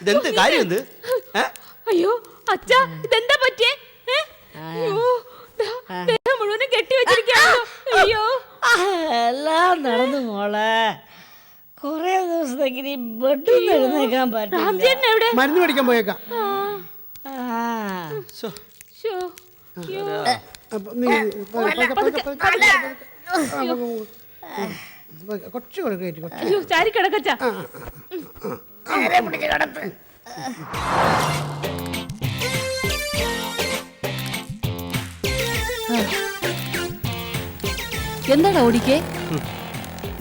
ഇതെന്ത് കാര്യം എന്ത്? അയ്യോ അച്ഛാ, ഇതെന്താ പറ്റിയേ? മുഴുവനും കെട്ടിവെച്ചിരിക്കാണോ? അയ്യോ എല്ലാം നടന്നു മോളെ. കൊറേ ദിവസത്തേക്ക് ബെഡിൽ എഴുന്നേക്കാൻ പറ്റില്ല. മരുന്ന് മേടിക്കാൻ പോയേക്കാം. കൊച്ചു കൊടുക്കോ ചാരി കിടക്കച്ചാ. എന്താടാ ഓടിക്കേ?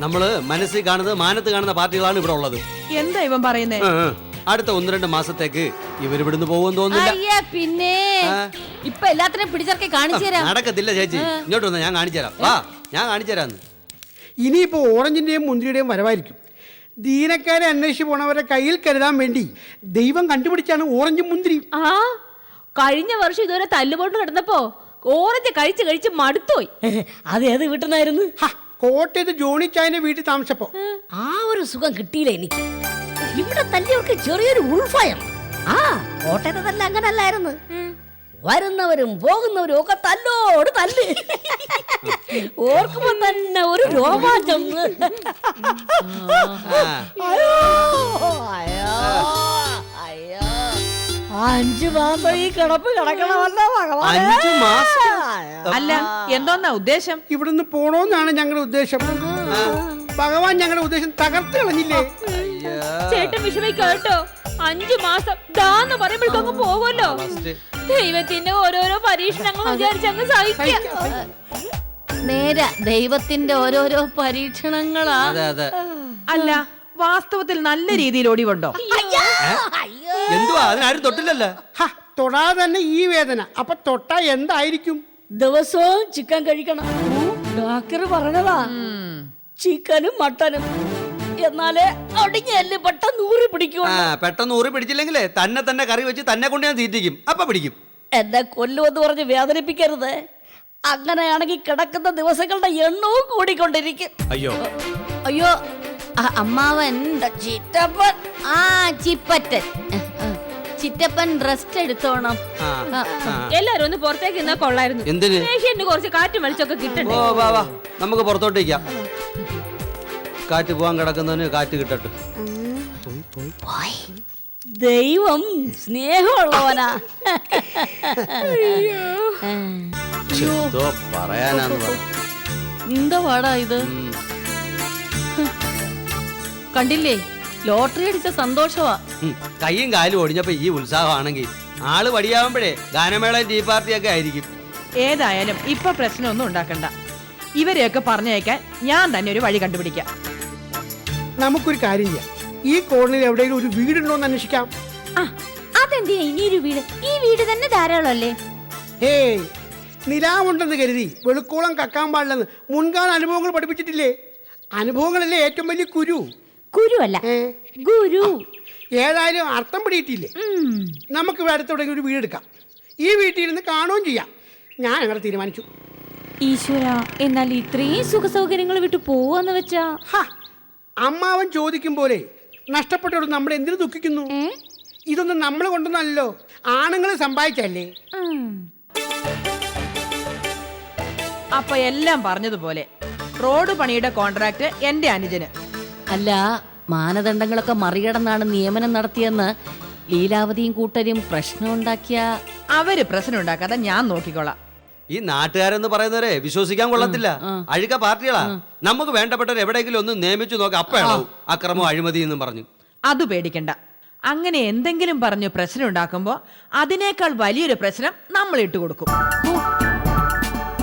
നമ്മള് മനസ്സിൽ കാണുന്നത് മാനത്ത് കാണുന്ന പാർട്ടികളാണ് ഇവിടെ ഉള്ളത്. എന്താ ഇവൻ പറയുന്നേ? അടുത്ത 1-2 മാസത്തേക്ക് ഇവരിവിടുന്ന് പോകുമെന്ന് തോന്നുന്നില്ല. പിന്നെ ഇപ്പൊ എല്ലാത്തിനും പിടിച്ചറക്കി കാണിച്ചു തരാം. നടക്കത്തില്ല ചേച്ചി, ഇങ്ങോട്ട് വന്ന് ഞാൻ കാണിച്ചു തരാം. വാ, ഞാൻ കാണിച്ചു തരാന്ന്. ഇനിയിപ്പോ ഓറഞ്ചിന്റെയും മുന്തിരിയുടെയും വരവായിരിക്കും. ദീനക്കാരെ അന്വേഷിച്ച് പോണവരെ കയ്യിൽ കരുതാൻ വേണ്ടി ദൈവം കണ്ടുപിടിച്ചാണ് ഓറഞ്ചും മുന്തിരിയും. കഴിഞ്ഞ വർഷം ഇതുവരെ തല്ലുപോട്ട് കിടന്നപ്പോ ഓറഞ്ച് കഴിച്ച് കഴിച്ച് മടുത്തോയി. അത് ഏത് വീട്ടിന്നായിരുന്നു? കോട്ടയത്ത് ജോണി ചായന്റെ വീട്ടിൽ താമസിച്ചപ്പോ ആ ഒരു സുഖം കിട്ടിയില്ല എനിക്ക്. ഇവിടെ തല്ലിയവർക്ക് ചെറിയൊരു ഉൾഭയം. കോട്ടയത്തെ തല്ല അങ്ങനല്ലായിരുന്നു. വരുന്നവരും പോകുന്നവരും ഒക്കെ തല്ലോട് തല്ല്. ഓർക്കുമ്പോ തന്നെ ഒരു രോമാഞ്ചം. അയ്യോ അയ്യോ അയ്യോ, 5 മാസം ഈ കിടപ്പ് കിടക്കണമല്ലോ ഭഗവാൻ. 5 മാസം? അല്ല, എന്തോന്നാ ഉദ്ദേശം? ഇവിടുന്ന് പോണോന്നാണ് ഞങ്ങളുടെ ഉദ്ദേശം. ഭഗവാൻ ഞങ്ങളുടെ ഉദ്ദേശം തകർത്ത് കളഞ്ഞില്ലേ? ചേട്ടൻ വിഷമിക്കാട്ടോ. 5 മാസം ദാന്ന് പറയുമ്പോഴേക്കും പോകുമല്ലോ. ദൈവത്തിന്റെ ഓരോരോ പരീക്ഷണങ്ങൾ വിചാരിച്ചങ്ങ് സഹിക്കാം. നേരെ ദൈവത്തിന്റെ ഓരോരോ പരീക്ഷണങ്ങളാ. അല്ല, വാസ്തവത്തിൽ നല്ല രീതിയിൽ ഓടിവുണ്ടോ? എന്തുവാ, അതിനാരും തൊട്ടില്ലല്ലോ. തൊടാതെ തന്നെ ഈ വേദന. അപ്പൊ തൊട്ടാ എന്തായിരിക്കും? ദിവസവും ചിക്കൻ കഴിക്കണം. ഡോക്ടർ പറഞ്ഞതാ. ചിക്കനും മട്ടനും എന്നാലേ അടിഞ്ഞല് പെട്ടെന്ന് ഊറി പിടിക്കും. പെട്ടെന്ന് ഊറി പിടിച്ചില്ലെങ്കിലേ തന്നെ കറി വെച്ച് തന്നെ കൊണ്ട് ഞാൻ തീറ്റിക്കും. അപ്പൊ പിടിക്കും. എന്നെ കൊല്ലുമെന്ന് പറഞ്ഞ് വേദനിപ്പിക്കരുത്. അങ്ങനെയാണെങ്കിൽ കിടക്കുന്ന ദിവസങ്ങളുടെ എണ്ണവും കൂടിക്കൊണ്ടിരിക്കും. അയ്യോ അയ്യോ, അമ്മാവൻ ചിറ്റപ്പൻ. ചിറ്റപ്പൻ റെസ്റ്റ് എടുത്തോണം. എല്ലാരും ഒന്ന് പുറത്തേക്ക് നിന്നാ കൊള്ളായിരുന്നു. എന്തിന്? കുറച്ച് കാറ്റും വെളിച്ചൊക്കെ കിട്ടണ്ടേ? നമുക്ക് പുറത്തോട്ടേക്കാം. കാറ്റ് പോവാൻ കിടക്കുന്നതിന് കാറ്റ് കിട്ടട്ടെ. ദൈവം സ്നേഹമുള്ളവനാ. പറയാനാന്ന് പറ. എന്താ പാടാ ഇത്? കണ്ടില്ലേ, ലോട്ടറി അടിച്ച സന്തോഷമാ. കയ്യും കാലും ഒടിഞ്ഞപ്പോ ഈ ഉത്സാഹമാണെങ്കിൽ ആള് വടിയാവുമ്പോഴേ ഗാനമേള ടീ പാർട്ടിയൊക്കെ ആയിരിക്കും. ഏതായാലും ഇപ്പൊ പ്രശ്നമൊന്നും ഉണ്ടാക്കണ്ട. ഇവരെയൊക്കെ പറഞ്ഞയക്കാൻ ഞാൻ തന്നെ ഒരു വഴി കണ്ടുപിടിക്കാം. നമുക്കൊരു കാര്യം ചെയ്യാം. ഈ കോളനിയിൽ എവിടെയെങ്കിലും ഒരു വീടുണ്ടോന്ന് അന്വേഷിക്കാം. അതെന്തിനാ ഇനിയൊരു വീട്? ഈ വീട് തന്നെ ധാരാളമല്ലേ? ഏയ്, നിലാവുണ്ടെന്ന് കരുതി വെളുക്കോളം കക്കാൻ പാടില്ലെന്ന് മുൻകാല അനുഭവങ്ങൾ പഠിപ്പിച്ചിട്ടില്ലേ? അനുഭവങ്ങളല്ലേ ഏറ്റവും വലിയ കുരു. കുരുവല്ല, ഗുരു. ഏതായാലും അർത്ഥം പിടിയിട്ടില്ലേ? നമുക്ക് ഇവിടെ അടുത്തെവിടെയെങ്കിലും ഒരു വീടെടുക്കാം. ഈ വീട്ടിൽ ഇരുന്ന് കാണുകയും ചെയ്യാം. ഞാൻ അങ്ങനെ തീരുമാനിച്ചു. ഈശ്വര, എന്നാൽ ഇത്രയും സുഖ സൗകര്യങ്ങൾ വിട്ടു പോവാന്ന് വെച്ചാ? അമ്മാവൻ ചോദിക്കും പോലെ നഷ്ടപ്പെട്ടവർ നമ്മൾ എന്തിനു ദുഃഖിക്കുന്നു? ഇതൊന്നും നമ്മൾ കൊണ്ടൊന്നല്ലോ, ആണുങ്ങൾ സമ്പാദിച്ചല്ലേ. അപ്പൊ എല്ലാം പറഞ്ഞതുപോലെ റോഡ് പണിയുടെ കോൺട്രാക്ട് എന്റെ അനുജന്. അല്ല, മാനദണ്ഡങ്ങളൊക്കെ മറികടന്നാണ് നിയമനം നടത്തിയെന്ന് ലീലാവതിയും കൂട്ടരും പ്രശ്നം ഉണ്ടാക്കിയ. അവര് പ്രശ്നം ഉണ്ടാക്കാതെ ഞാൻ നോക്കിക്കോളാം. ഈ നാട്ടുകാരെന്ന് പറയുന്നവരെ വിശ്വസിക്കാൻ കൊള്ളത്തില്ല. അഴുക പാർട്ടികളാ. നമുക്ക് വേണ്ടപ്പെട്ടവർ എവിടെയെങ്കിലും ഒന്ന് നിയമിച്ചു നോക്കാം. അപ്പോഴാവും അക്രമം അഴിമതി എന്നും പറഞ്ഞു. അത് പേടിക്കണ്ട. അങ്ങനെ എന്തെങ്കിലും പറഞ്ഞു പ്രശ്നം ഉണ്ടാക്കുമ്പോ അതിനേക്കാൾ വലിയൊരു പ്രശ്നം നമ്മൾ ഇട്ടുകൊടുക്കും.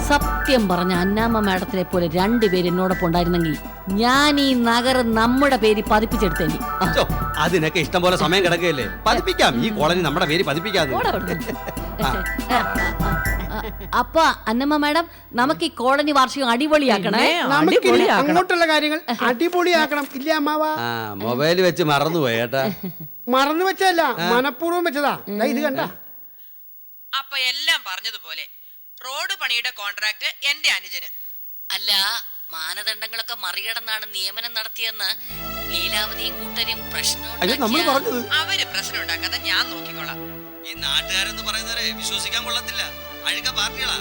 സത്യം പറഞ്ഞ അന്നാമ്മ മാഡത്തിനെ പോലെ 2 പേര് എന്നോടൊപ്പം ഉണ്ടായിരുന്നെങ്കിൽ ഞാൻ ഈ നഗരം നമ്മുടെ പേര് പതിപ്പിച്ചെടുത്തേനി. അതിനൊക്കെ ഇഷ്ടം പോലെ സമയം കിടക്കുകയല്ലേ, പതിപ്പിക്കാം. ഈ കോളനി നമ്മുടെ പേര് പതിപ്പിക്കാതെ. അപ്പൊ അന്നമ്മ മാഡം, നമുക്ക് ഈ കോളനി വാർഷികം അടിപൊളിയാക്കണേ. അങ്ങോട്ടുള്ള കാര്യങ്ങൾ അടിപൊളിയാക്കണം. ഇല്ല അമ്മാവാ? മൊബൈൽ വെച്ച് മറന്നുപോയി കേട്ടാ. മറന്നു വെച്ചല്ല, മനഃപൂർവ്വം വെച്ചതാ. ഇത് കണ്ട. അപ്പൊ എല്ലാം പറഞ്ഞതുപോലെ റോഡ് പണിയുടെ കോൺട്രാക്ട് എന്റെ അനുജന്. അല്ല, മാനദണ്ഡങ്ങളൊക്കെ മറികടന്നാണ് നിയമനം നടത്തിയെന്ന് ലീലാവതിയും കൂട്ടരും പ്രശ്നം അയ്യോ നമ്മൾ പറഞ്ഞത് അവര് പ്രശ്നം ഉണ്ടാക്കാതെ ഞാൻ നോക്കിക്കോളാം. ഈ നാട്ടുകാരെന്ന് പറയുന്നവരെ വിശ്വസിക്കാൻ കൊള്ളത്തില്ല. അഴുക പാർട്ടികളാ.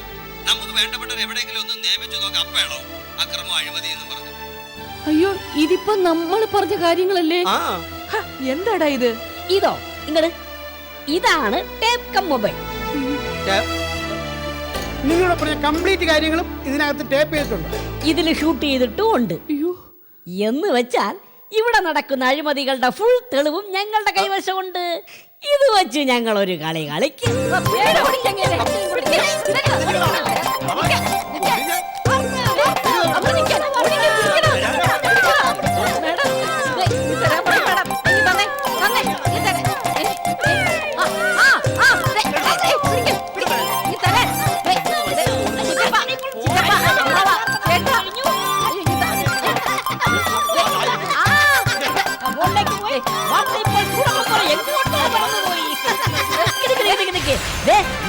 നമുക്ക് വേണ്ടപ്പെട്ടവർ എവിടെയെങ്കിലും ഒന്ന് നിയമിച്ചു നോക്കാം. അപ്പേളോ അക്രമം അഴിമതി എന്ന് പറഞ്ഞു. അയ്യോ ഇതിപ്പോ നമ്മൾ പറഞ്ഞ കാര്യങ്ങളല്ലേ? ആ എന്താടാ ഇത്? ഇതോ ഇങ്ങട് ഇതാണ് ടേപ്പ് കം മൊബൈൽ. നിങ്ങളോട് പറഞ്ഞ കംപ്ലീറ്റ് കാര്യങ്ങളും ഇതിനകത്ത് ടേപ്പ് ചെയ്തിട്ടുണ്ട്. ഇതിൽ ഷൂട്ട് ചെയ്തിട്ടും ഉണ്ട്. എന്ന് വെച്ചാൽ ഇവിടെ നടക്കുന്ന അഴിമതികളുടെ ഫുൾ തെളിവും ഞങ്ങളുടെ കൈവശമുണ്ട്. ഇത് വെച്ച് ഞങ്ങൾ ഒരു കളി കളിക്കും.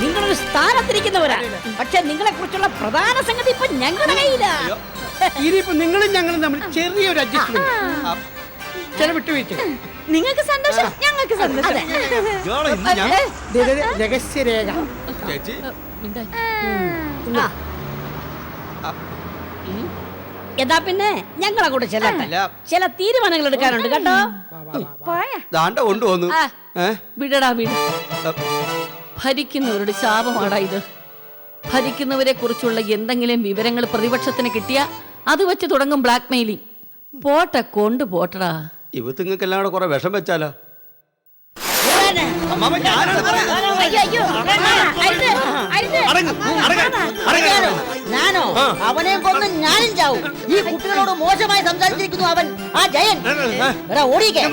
നിങ്ങളൊരു സ്ഥാനത്തിരിക്കുന്നവരാണ്, പക്ഷെ നിങ്ങളെ കുറിച്ചുള്ള പ്രധാന സംഗതി ഇപ്പൊ ഞങ്ങളുടെ കയ്യിലാണ്. ഇനിയിപ്പോ നിങ്ങളും ഞങ്ങളും തമ്മിൽ ചെറിയൊരു അഡ്ജസ്റ്റ്മെന്റ്, ചില വിട്ടുവീഴ്ച. നിങ്ങൾക്ക് സന്തോഷം, ഞങ്ങൾക്ക് സന്തോഷം. രഹസ്യരേഖ ചേച്ചി എന്നാ പിന്നെ ഞങ്ങളെ കൂടെ ചെല്ലട്ടെ. ചില തീരുമാനങ്ങൾ എടുക്കാനുണ്ട് കേട്ടോ. ദാണ്ട കൊണ്ടുവന്നു. വിടടാ വിട്. ഭരിക്കുന്നവരുടെ ശാപമാടാ ഇത്. ഭരിക്കുന്നവരെ കുറിച്ചുള്ള എന്തെങ്കിലും വിവരങ്ങൾ പ്രതിപക്ഷത്തിന് കിട്ടിയാ അത് വെച്ച് തുടങ്ങും ബ്ലാക്ക് മെയിലിംഗ്. പോട്ടെ കൊണ്ടു പോട്ടടാ. ഇവത്തിങ്ങൾക്കെല്ലാം കൂടെ കുറെ വിഷം വെച്ചാലോ? ഞാനോ അവനെ കൊന്ന് ഞാനും ചാവും. ഈ കുട്ടികളോട് മോശമായി സംസാരിച്ചിരിക്കുന്നു അവൻ, ആ ജയൻ. ഓടിക്കേ.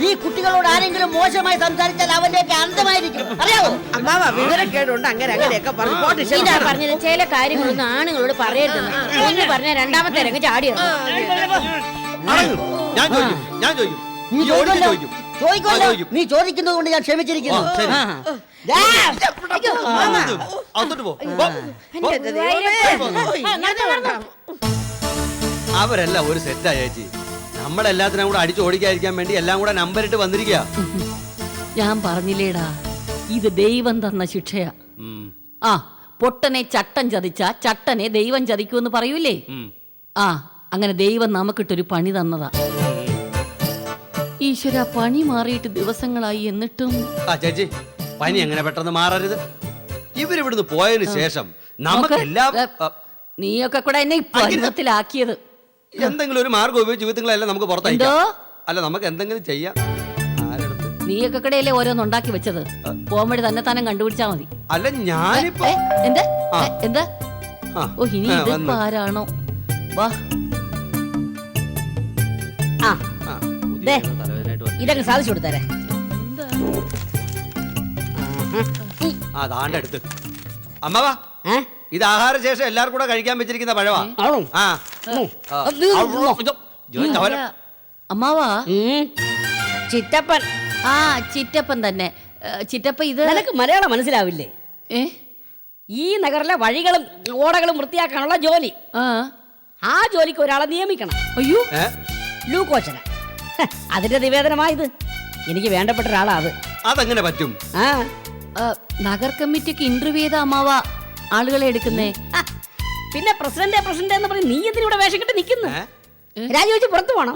ഈ കുട്ടികളോട് ആരെങ്കിലും മോശമായി സംസാരിച്ചാൽ അവന്റെ അന്തമായിരിക്കും, അറിയാവോ? വിവരക്കേടുണ്ട് അങ്ങനെ അങ്ങനെയൊക്കെ ഇതാ പറഞ്ഞത്, ചില കാര്യങ്ങളൊന്നും ആണുങ്ങളോട് പറയരുതെന്ന്. ഒന്ന് പറഞ്ഞ രണ്ടാമത്തെ രംഗം ചാടിയോ? ഞാൻ ചോദിക്കും, ഞാൻ ചോദിക്കും. നീ ചോദിക്കുമല്ലോ. നീ ചോദിക്കുന്നത് കൊണ്ട് ഞാൻ ക്ഷമിച്ചിരിക്കുന്നു. അവരെല്ലാം ഒരു സെറ്റാ ചേച്ചി. നമ്മളെല്ലാത്തിനും കൂടെ അടിച്ചു ഓടിക്കാതിരിക്കാൻ വേണ്ടി എല്ലാം കൂടെ നമ്പറിട്ട് വന്നിരിക്കുക. ഞാൻ പറഞ്ഞില്ലേടാ, ഇത് ദൈവം തന്ന ശിക്ഷയാ. ആ പൊട്ടനെ ചട്ടം ചതിച്ച ചട്ടനെ ദൈവം ചതിക്കൂന്ന് പറയൂലേ? ആ അങ്ങനെ ദൈവം നമുക്കിട്ടൊരു പണി തന്നതാ. ഈശ്വര, പണി മാറിയിട്ട് ദിവസങ്ങളായി എന്നിട്ടും. ആ ചേച്ചി, പനി എങ്ങനെ പെട്ടെന്ന് മാറരുത്. ഇവരിവിടുന്ന് പോയതിനു ശേഷം നമുക്കെല്ലാം നീയൊക്കെ കൂടെ എന്നെ പരുവത്തിലാക്കിയത്. എന്തെങ്കിലും ഒരു മാർഗം ഉപയോഗിച്ച് ജീവിതങ്ങളെല്ലാം നമുക്ക് പുറത്തയക്കാം. അല്ല, നമുക്ക് എന്തെങ്കിലും ചെയ്യാം. നീയൊക്കെ കൂടെയല്ലേ ഓരോന്നുണ്ടാക്കി വെച്ചത്. പോകുമ്പഴി തന്നെ തന്നെ കണ്ടുപിടിച്ചാ മതി. അല്ല ഞാനിപ്പോ എന്താ എന്താ? ഓ ഇനി ഇതിപ്പോ ആരാണോ? വാ ഇതങ്ങ് സാധിച്ചു കൊടുത്തേ. അതാണ്ടെടുത്ത് അമ്മവാ, ഇത് ആഹാരശേഷം എല്ലാവർക്കും കൂടെ കഴിക്കാൻ വെച്ചിരിക്കുന്ന പഴവാ. അമ്മാവാ, ചിറ്റപ്പൻ. ആ ചിറ്റപ്പൻ തന്നെ. ചിറ്റപ്പ ഇത് നിനക്ക് മലയാളം മനസ്സിലാവില്ലേ? ഈ നഗറിലെ വഴികളും ഓടകളും വൃത്തിയാക്കാനുള്ള ജോലി. ആ ജോലിക്ക് ഒരാളെ നിയമിക്കണം. അയ്യോ, ലൂക്കോച്ചന. അതിന്റെ നിവേദനമായത്. എനിക്ക് വേണ്ടപ്പെട്ട ഒരാളാ അത്. അതെങ്ങനെ പറ്റും? നഗർ കമ്മിറ്റിക്ക് ഇന്റർവ്യൂ ചെയ്ത അമ്മാവ ആളുകളെ എടുക്കുന്നേ. പിന്നെ പ്രസിഡന്റ് എന്ന് പറഞ്ഞ് നീ എന്തിനൂടെ വേഷം കെട്ടി നിൽക്കുന്നു? രാജിവെച്ച് പുറത്തു പോണം.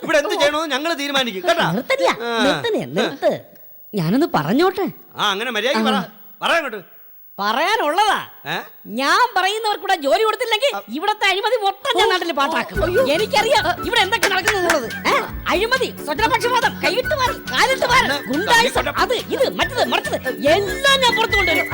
ഇവിടെ എന്ത് ചെയ്യണമെന്ന് ഞങ്ങൾ തീരുമാനിക്കും കേട്ടാ. നിർത്ത്, ഞാനൊന്ന് പറഞ്ഞോട്ടെ. അങ്ങനെ മര്യാദ പറയാങ്ങോട്ട്. പറയാനുള്ളതാ. ഞാൻ പറയുന്നവർക്കൂടെ ജോലി കൊടുത്തില്ലെങ്കിൽ ഇവിടത്തെ അഴിമതി മൊത്തം ഞാൻ നാട്ടിൽ പാട്ടാക്കും. എനിക്കറിയാം ഇവിടെ എന്തൊക്കെ നടക്കുന്നുള്ളത്. അഴിമതി, സ്വജനപക്ഷപാതം, കൈവിട്ട് മാറി, കാലിട്ട് മാറി, ഗുണ്ടായിസം, അത് ഇത് മറ്റത് മറിച്ചത് എല്ലാം ഞാൻ പുറത്തു കൊണ്ടുവരും.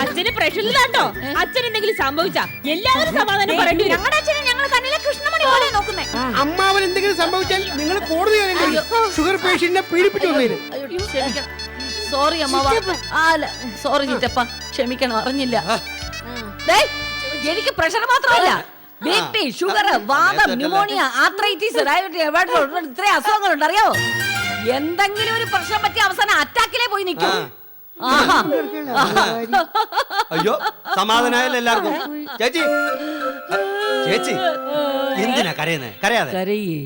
അച്ഛന് പ്രശ്നമില്ലാട്ടോ. അച്ഛൻ എന്തെങ്കിലും സംഭവിച്ചാ എല്ലാവരും സമാധാനം പറയേണ്ടി വരും. ഞങ്ങളുടെ അച്ഛനെ ഞങ്ങൾ കണ്ണിലെ കൃഷ്ണമണി പോലെ നോക്കുന്നേ. അമ്മാവൻ എന്തെങ്കിലും സംഭവിച്ചാൽ നിങ്ങൾ കോടതി ഷുഗർ പേഷ്യന്റിനെ പീഡിപ്പിച്ചു വന്നേരും. സോറി അമ്മാവ. സോറി ചിറ്റപ്പ, ക്ഷമിക്കണം, അറിഞ്ഞില്ല. എനിക്ക് പ്രഷർ മാത്രമല്ല, ബി.പി, ഷുഗർ, വാദം, ന്യൂമോണിയ, ആർത്രൈറ്റിസ്, ഇത്രയും അസുഖങ്ങളുണ്ട് അറിയാവോ? എന്തെങ്കിലും ഒരു പ്രശ്നം പറ്റിയ അവസാനം അറ്റാക്കിലേ പോയി നിൽക്കും. ആഹാ. അയ്യോ സമാധാനായല്ലോ എല്ലാവർക്കും. ചേച്ചി ചേച്ചി എന്തിനാ കരയുന്നേ? കരയാതെ. കരയേ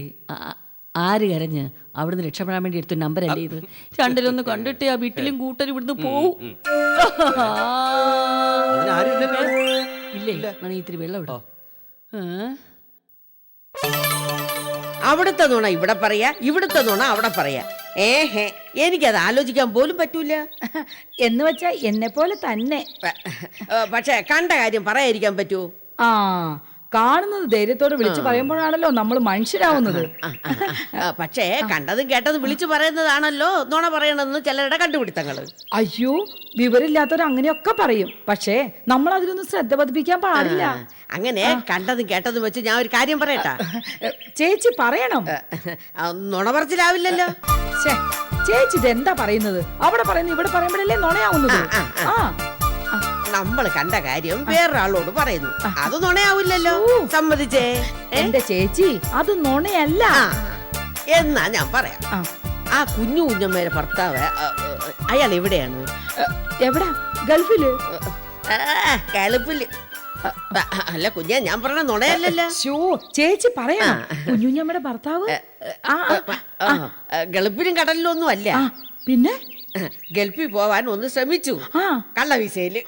ആര് കരഞ്ഞ്? അവിടുന്ന് രക്ഷപ്പെടാൻ വേണ്ടി എടുത്ത നമ്പർ അല്ലേ ഇത്? രണ്ടിലൊന്ന് കണ്ടിട്ടേ ആ വീട്ടിലും കൂട്ടരും ഇവിടുന്ന് പോവും. ഇല്ലേ നീ ഇത്തിരി വെള്ളം ഇടോ. അവിടുത്തെ നുണ ഇവിടെ പറയാ, ഇവിടുത്തെ നുണ അവിടെ പറയാ. എനിക്കത് ആലോചിക്കാൻ പോലും പറ്റൂല. എന്ന് വെച്ചാ എന്നെ പോലെ തന്നെ. പക്ഷെ കണ്ട കാര്യം പറയാതിരിക്കാൻ പറ്റുമോ? ആ, കാണുന്നത് ധൈര്യത്തോടെ വിളിച്ചു പറയുമ്പോഴാണല്ലോ നമ്മൾ മനുഷ്യരാവുന്നത്. പക്ഷേ കണ്ടതും കേട്ടതും വിളിച്ചു പറയുന്നതാണല്ലോ നുണ പറയണമെന്ന് ചിലരുടെ കണ്ടുപിടുത്തങ്ങള്. അയ്യോ, വിവരമില്ലാത്തവർ അങ്ങനെയൊക്കെ പറയും. പക്ഷേ നമ്മൾ അതിലൊന്നും ശ്രദ്ധ പതിപ്പിക്കാൻ പാടില്ല. അങ്ങനെ കണ്ടതും കേട്ടതും വെച്ച് ഞാൻ ഒരു കാര്യം പറയട്ടാ. ചേച്ചി പറയണം. നുണ പറച്ചിലാവില്ലല്ലോ. ചേച്ചി ഇതെന്താ പറയുന്നത്? അവിടെ പറയുന്നത് ഇവിടെ പറയുമ്പോഴല്ലേ നുണയാവുന്നത്. ആ, നമ്മൾ കണ്ട കാര്യം വേറൊരാളോട് പറയുന്നു, അത് നുണയാവില്ലല്ലോ. സമ്മതിച്ചേ? എന്റെ ചേച്ചി, അത് നുണയല്ല. എന്നാ ഞാൻ പറയാം. ആ കുഞ്ഞു കുഞ്ഞമ്മയുടെ ഭർത്താവ് അയാൾ എവിടെയാണ്? എവിടാ? ഗൾഫില്. ഗൾഫില് അല്ല കുഞ്ഞ, ഞാൻ പറഞ്ഞ നുണയല്ലല്ലോ. ചേച്ചി പറയാ, കുഞ്ഞുഞ്ഞമ്മയുടെ ഭർത്താവ് ഗൾഫിലും കടലിലും ഒന്നും അല്ല. പിന്നെ ഗൾഫിൽ പോവാൻ ഒന്ന് ശ്രമിച്ചു, കള്ളവിസയില്.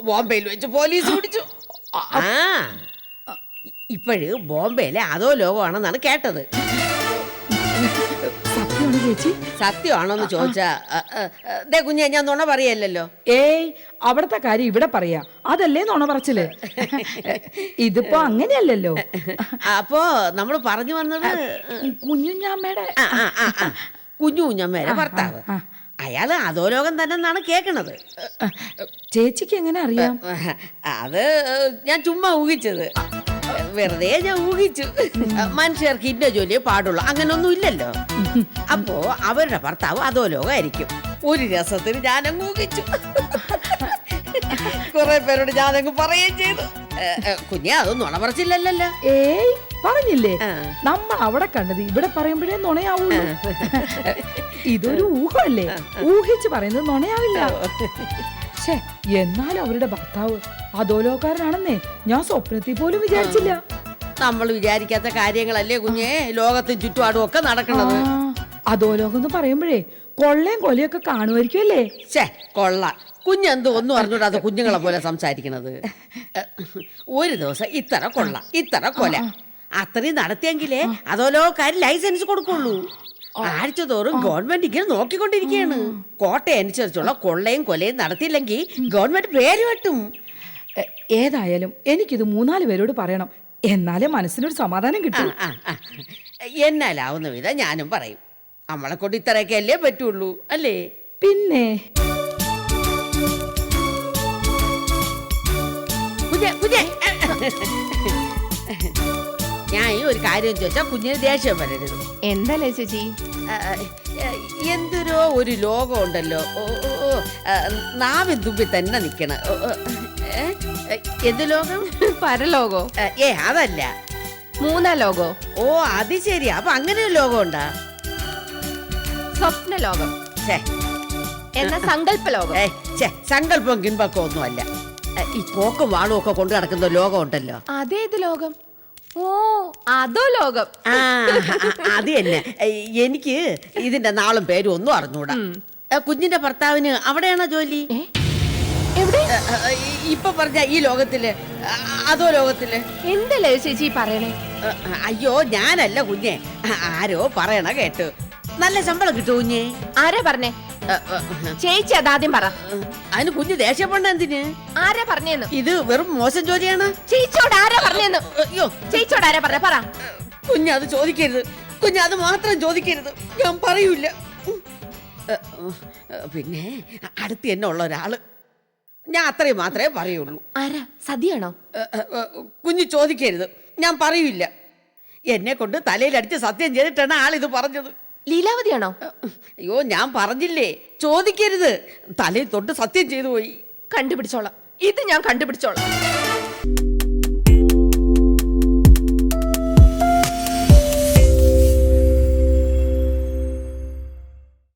ബോംബെയിൽ വെച്ച് പോലീസ് പിടിച്ചു. ഇപ്പോഴ് ബോംബെയിലെ അതോ ലോകമാണെന്നാണ് കേട്ടത്. സത്യമാണ് ചേച്ചി? സത്യമാണോന്ന് ചോദിച്ചാ കുഞ്ഞെ ഞാൻ നുണ പറയല്ലോ. ഏയ്, അവിടത്തെ കാര്യം ഇവിടെ പറയാ, അതല്ലേ നുണ പറച്ചില്. ഇതിപ്പോ അങ്ങനെയല്ലല്ലോ. അപ്പോ നമ്മൾ പറഞ്ഞു വന്നത് കുഞ്ഞുഞ്ഞമ്മയുടെ കുഞ്ഞമ്മേരെ ഭർത്താവ്. അയാള് അതോ ലോകം തന്നെ എന്നാണ് കേക്കണത്. ചേച്ചിക്ക് എങ്ങനെ അറിയാം? അത് ഞാൻ ചുമ്മാ ഊഹിച്ചത്, വെറുതെ ഞാൻ ഊഹിച്ചു. മനുഷ്യർക്ക് ഇന്ന ജോലിയെ പാടുള്ളൂ, അങ്ങനൊന്നും ഇല്ലല്ലോ. അപ്പോ അവരുടെ ഭർത്താവ് അതോ ലോകമായിരിക്കും. ഒരു രസത്തിന് ഞാനങ്ങ് ഊഹിച്ചു. കുറെ പേരോട് ഞാനങ്ങ് പറയുകയും ചെയ്തു. കുഞ്ഞെ അതൊന്നും നുണ പറച്ചില്ലല്ലോ. ഏയ്, പറഞ്ഞില്ലേ നമ്മൾ അവിടെ കണ്ടത് ഇവിടെ പറയുമ്പോഴേ നുണയാവുള്ളൂ. ഇതൊരു ഊഹമല്ലേ, ഊഹിച്ച് പറയുന്നത് നുണയാവില്ല. എന്നാലും അവരുടെ ഭർത്താവ് അധോലോകാരനാണെന്നേ ഞാൻ സ്വപ്നത്തിൽ പോലും വിചാരിച്ചില്ല. നമ്മൾ വിചാരിക്കാത്ത കാര്യങ്ങളല്ലേ കുഞ്ഞെ ലോകത്തും ചുറ്റുപാടും ഒക്കെ നടക്കണത്. അധോലോകം എന്ന് പറയുമ്പോഴേ കൊള്ളയും കൊലയൊക്കെ കാണുമായിരിക്കും അല്ലേ? കൊള്ള കുഞ്ഞെന്തോ ഒന്നും അറിഞ്ഞൂടാ അത് കുഞ്ഞുങ്ങളെ പോലെ സംസാരിക്കണത്. ഒരു ദിവസം ഇത്ര കൊള്ള ഇത്ര കൊല അത്രയും നടത്തിയെങ്കിലേ അതോലോകാര് ലൈസൻസ് കൊടുക്കുള്ളൂ. ആഴ്ച തോറും ഗവൺമെന്റ് ഇങ്ങനെ നോക്കിക്കൊണ്ടിരിക്കുകയാണ്. കോട്ടയനുസരിച്ചുള്ള കൊള്ളയും കൊലയും നടത്തിയില്ലെങ്കിൽ ഗവൺമെന്റ് പേര് വെട്ടും. ഏതായാലും എനിക്കിത് 3-4 പേരോട് പറയണം, എന്നാലേ മനസ്സിനൊരു സമാധാനം കിട്ടും. എന്നാലാവുന്ന വിധം ഞാനും പറയും. നമ്മളെ കൊണ്ട് ഇത്രയൊക്കെ അല്ലേ പറ്റുള്ളൂ, അല്ലേ? പിന്നെ ഞാൻ ഈ ഒരു കാര്യം ചോദിച്ചാൽ കുഞ്ഞിന് ദേഷ്യം വരരുത്. എന്തല്ലേ ചേച്ചി? എന്തൊരോ ഒരു ലോകം ഉണ്ടല്ലോ, നാവിൻ തുമ്പി തന്നെ നിക്കണ. എന്ത് ലോകം? പരലോകോ? അതല്ല, 3 ലോകോ? ഓ അത് ശരി. അപ്പൊ അങ്ങനെ ഒരു ലോകം ഉണ്ടാ? സ്വപ്ന ലോകം എന്ന സങ്കല്പ ലോകം. സങ്കല്പം കിൻപക്കം ഒന്നും അല്ല. ഈ പോക്കും വാളും ഒക്കെ കൊണ്ടു നടക്കുന്ന ലോകം ഉണ്ടല്ലോ, അതേത് ലോകം? ഓ, അതോ ലോകം. അത് തന്നെ. എനിക്ക് ഇതിന്റെ നാളും പേരും ഒന്നും അറിഞ്ഞൂടാ. കുഞ്ഞിന്റെ ഭർത്താവിന് അവിടെയാണോ ജോലി? എവിടെ? ഇപ്പൊ പറഞ്ഞ ഈ ലോകത്തില് അതോ ലോകത്തില്? എന്തല്ലേ ചേച്ചി പറയണേ? അയ്യോ ഞാനല്ല കുഞ്ഞെ, ആരോ പറയണ കേട്ടു. നല്ല ശമ്പളം കിട്ടു കുഞ്ഞെ. ആരാ പറഞ്ഞേ? ചേച്ചി അതാദ്യം പറ. അതിന് കുഞ്ഞ് ദേഷ്യപ്പെടണ എന്തിന്? ആരാ പറഞ്ഞേന്ന്? ഇത് വെറും മോശം ജോലിയാണ്. ചേച്ചിയോട് ആരാ പറഞ്ഞേന്ന്? അയ്യോ, ചേച്ചിയോട് ആരാ പറഞ്ഞ? പറ. കുഞ്ഞത് ചോദിക്കരുത്, കുഞ്ഞത് മാത്രം ചോദിക്കരുത്, ഞാൻ പറയൂല. പിന്നെ അടുത്ത് തന്നെ ഉള്ള ഒരാള്, ഞാൻ അത്രയും മാത്രമേ പറയുള്ളൂ. ആരാ? സതിയാണോ? കുഞ്ഞ് ചോദിക്കരുത്, ഞാൻ പറയൂല. എന്നെ കൊണ്ട് തലയിലടിച്ച് സത്യം ചെയ്തിട്ടാണ് ആളിത് പറഞ്ഞത്. ലീലാവതിയാണോ? അയ്യോ ഞാൻ പറഞ്ഞില്ലേ, ചോദിക്കരുത്. തലയിൽ തൊട്ട് സത്യം ചെയ്തു പോയി. കണ്ടുപിടിച്ചോളാം, ഇത് ഞാൻ കണ്ടുപിടിച്ചോളാം.